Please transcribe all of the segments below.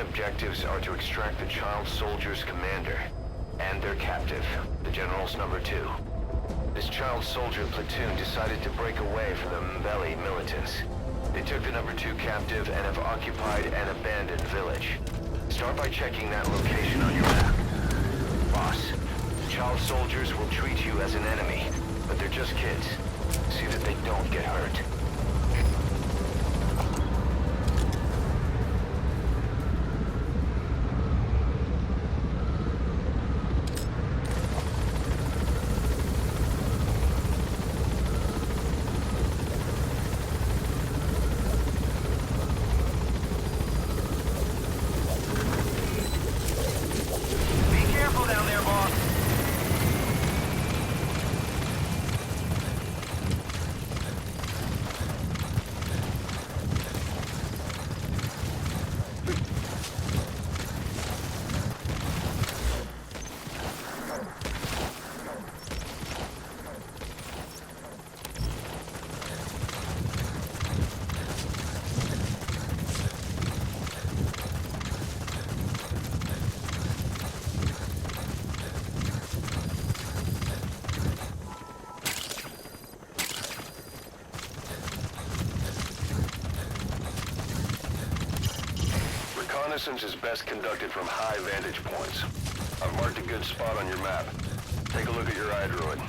objectives are to extract the child soldier's commander and their captive, the general's #2. This child soldier platoon decided to break away from the Mbeli militants. They took the #2 captive and have occupied an abandoned village. Start by checking that location on your map. Boss, child soldiers will treat you as an enemy, but they're just kids. See that they don't get hurt. Reconnaissance is best conducted from high vantage points. I've marked a good spot on your map. Take a look at your iDroid.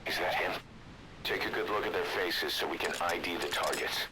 Is that him? Take a good look at their faces so we can ID the targets.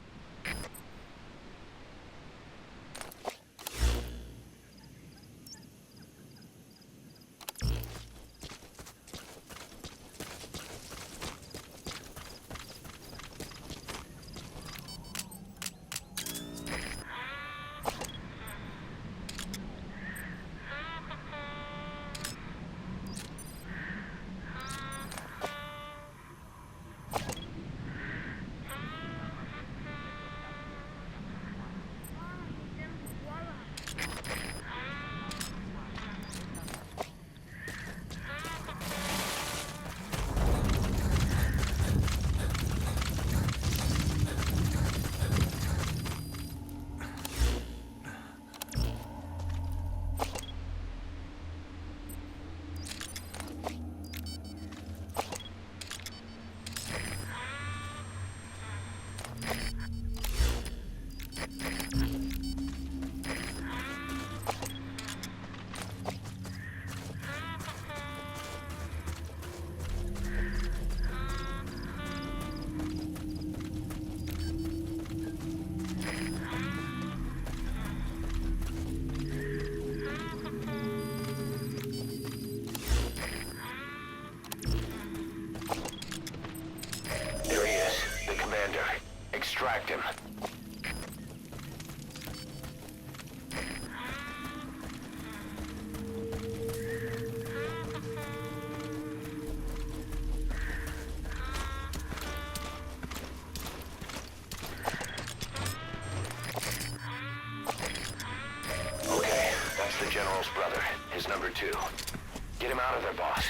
Extract him. Okay, that's the general's brother, his #2. Get him out of there, boss.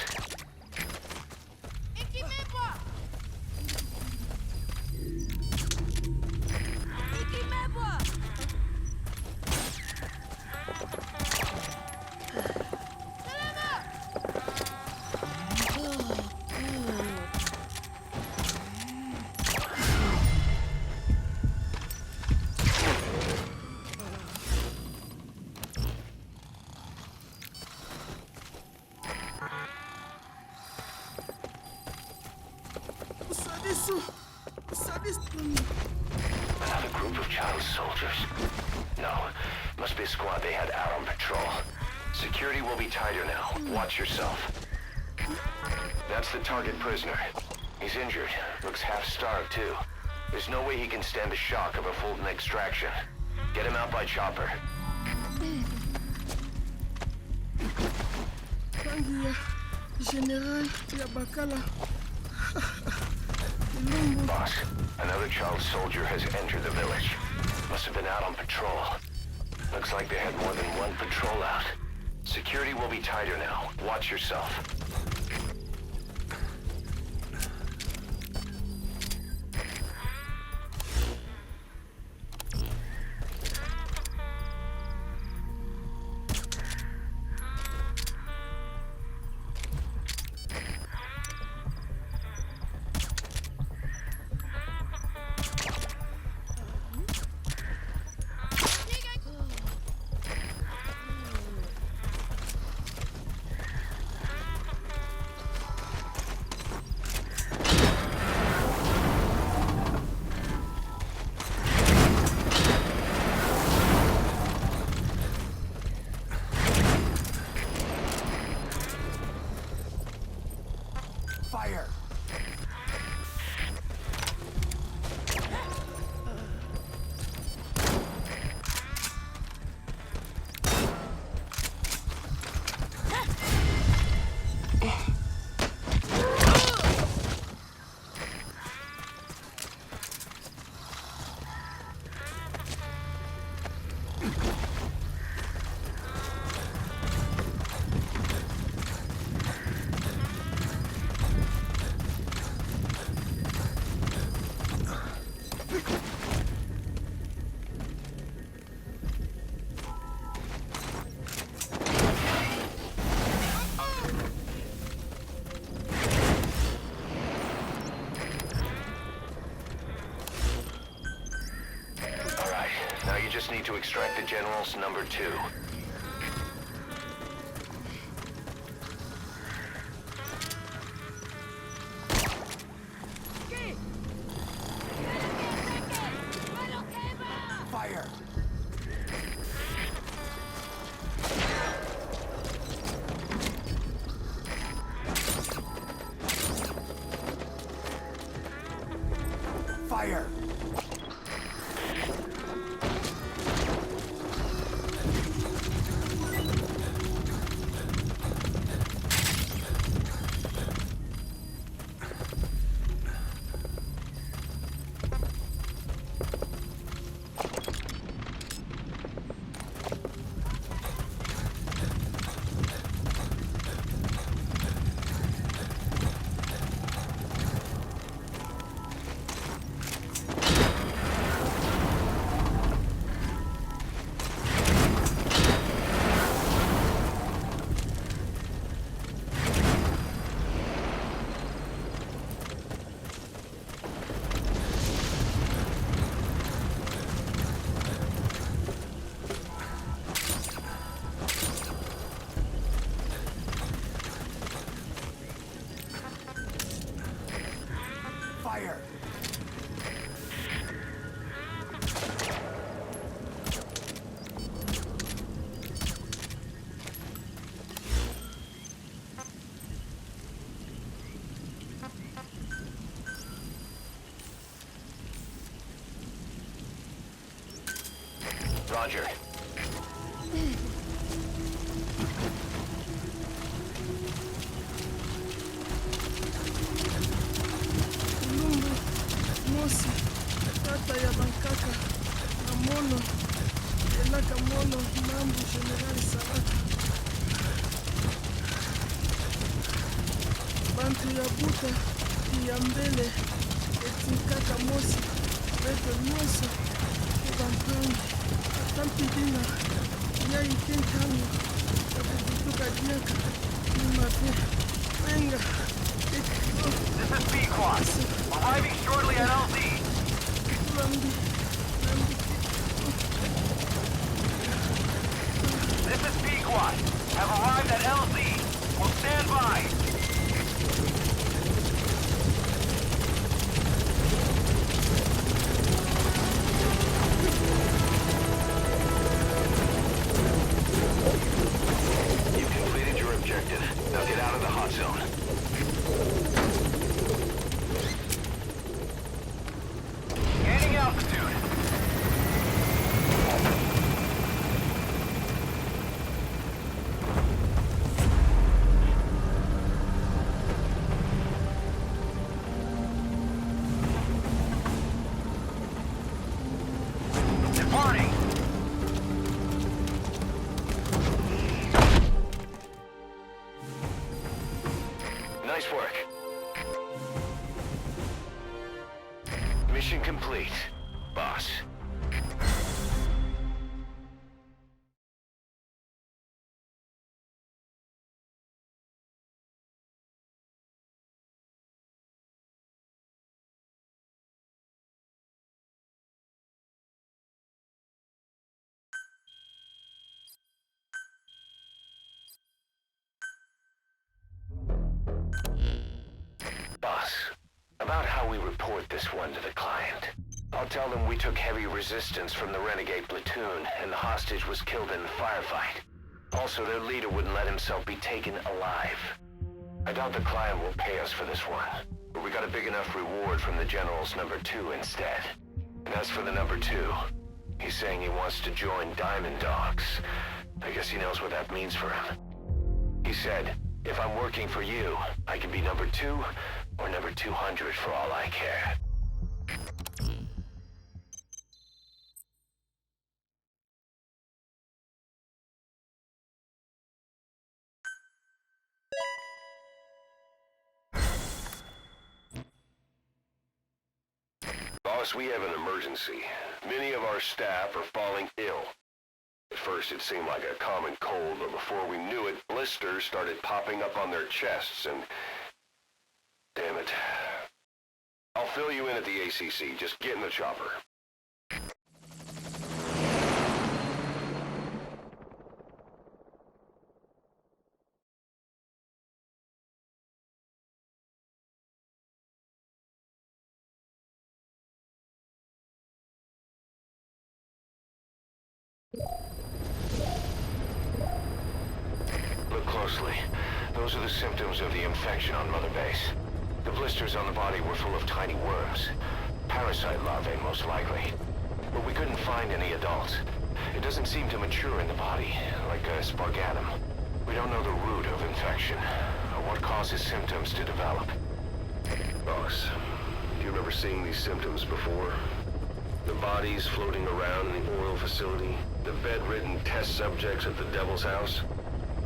Another group of child soldiers. No, must be a squad they had out on patrol. Security will be tighter now. Watch yourself. That's the target prisoner. He's injured. Looks half-starved, too. There's no way he can stand the shock of a Fulton extraction. Get him out by chopper. Boss, another child soldier has entered the village. Must have been out on patrol. Looks like they had more than one patrol out. Security will be tighter now. Watch yourself. Fire! You just need to extract the General's number 2. Fire! Fire! Fire! Roger. Mosi, tata ya bankaka, na mono, elaka mono, mambu generali salaka. Bantu ya buta, ya mbele, etinkaka mosi, beto nyonso, bantangi, atampidina, ya ikenkano, kakutuka diaka, nimabe, venga. This is B-Quad. Arriving shortly at LZ. This is B-Quad. Have arrived at LZ. Will stand by. Nice work. Mission complete, boss. Boss, about how we report this one to the client. I'll tell them we took heavy resistance from the renegade platoon, and the hostage was killed in the firefight. Also, their leader wouldn't let himself be taken alive. I doubt the client will pay us for this one, but we got a big enough reward from the General's number 2 instead. And as for the number 2, he's saying he wants to join Diamond Dogs. I guess he knows what that means for him. He said, if I'm working for you, I can be number 2 or number 200 for all I care. Boss, we have an emergency. Many of our staff are falling ill. At first it seemed like a common cold, but before we knew it, blisters started popping up on their chests and... Damn it. I'll fill you in at the ACC. Just get in the chopper. Look closely. Those are the symptoms of the infection on Mother Base. The blisters on the body were full of tiny worms. Parasite larvae, most likely. But we couldn't find any adults. It doesn't seem to mature in the body, like a spargatum. We don't know the root of infection, or what causes symptoms to develop. Boss, do you remember seeing these symptoms before? The bodies floating around in the oil facility, the bedridden test subjects at the Devil's House.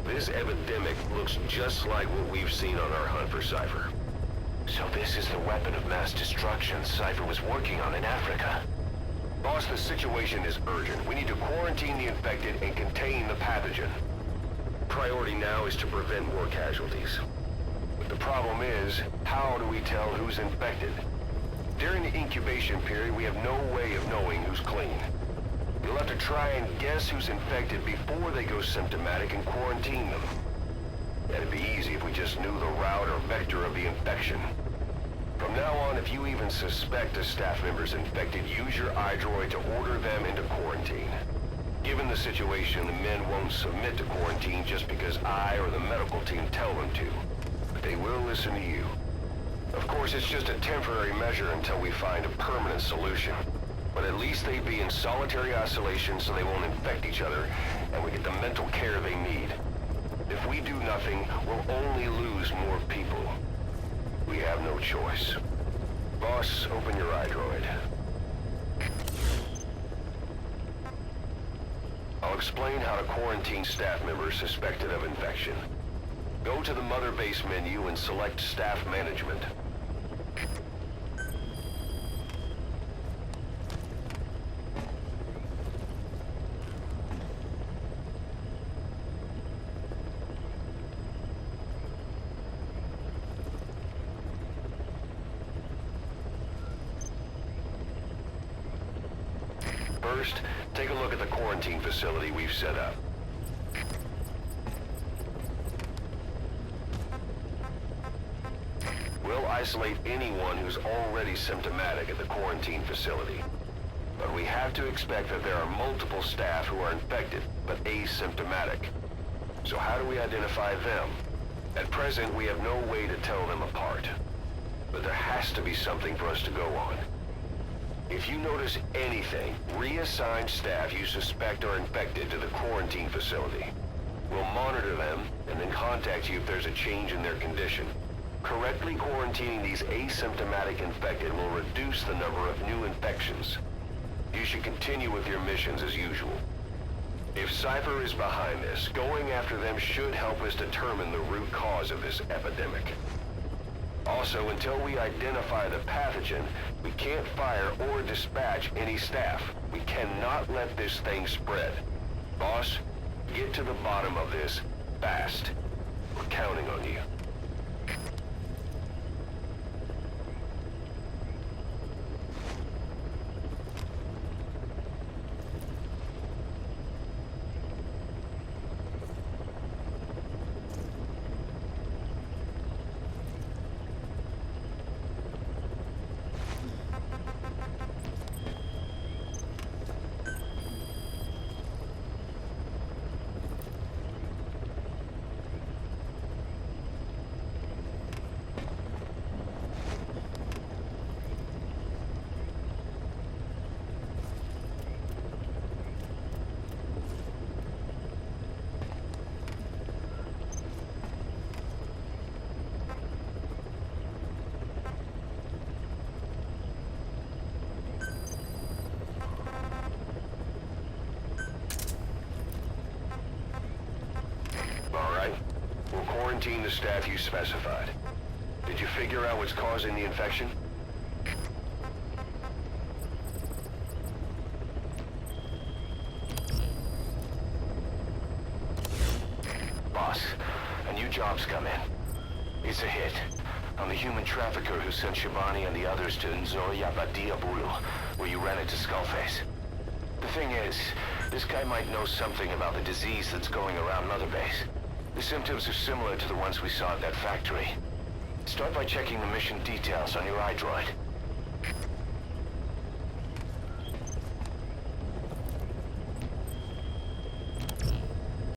This epidemic looks just like what we've seen on our hunt for Cypher. So this is the weapon of mass destruction Cypher was working on in Africa. Boss, the situation is urgent. We need to quarantine the infected and contain the pathogen. Priority now is to prevent more casualties. But the problem is, how do we tell who's infected? During the incubation period, we have no way of knowing who's clean. You'll have to try and guess who's infected before they go symptomatic and quarantine them. That'd be easy if we just knew the route or vector of the infection. From now on, if you even suspect a staff member's infected, use your iDroid to order them into quarantine. Given the situation, the men won't submit to quarantine just because I or the medical team tell them to. But they will listen to you. Of course, it's just a temporary measure until we find a permanent solution. But at least they'd be in solitary isolation so they won't infect each other, and we get the mental care they need. If we do nothing, we'll only lose more people. We have no choice. Boss, open your iDroid. I'll explain how to quarantine staff members suspected of infection. Go to the Mother Base menu and select Staff Management. First, take a look at the quarantine facility we've set up. We'll isolate anyone who's already symptomatic at the quarantine facility. But we have to expect that there are multiple staff who are infected, but asymptomatic. So how do we identify them? At present, we have no way to tell them apart. But there has to be something for us to go on. If you notice anything, reassign staff you suspect are infected to the quarantine facility. We'll monitor them and then contact you if there's a change in their condition. Correctly quarantining these asymptomatic infected will reduce the number of new infections. You should continue with your missions as usual. If Cypher is behind this, going after them should help us determine the root cause of this epidemic. Also, until we identify the pathogen, we can't fire or dispatch any staff. We cannot let this thing spread. Boss, get to the bottom of this fast. We're counting on you. Quarantine the staff you specified. Did you figure out what's causing the infection? Boss, a new job's come in. It's a hit. I'm the human trafficker who sent Shivani and the others to Nzoya Badia Bulu, where you ran into Skullface. The thing is, this guy might know something about the disease that's going around Mother Base. The symptoms are similar to the ones we saw at that factory. Start by checking the mission details on your iDroid.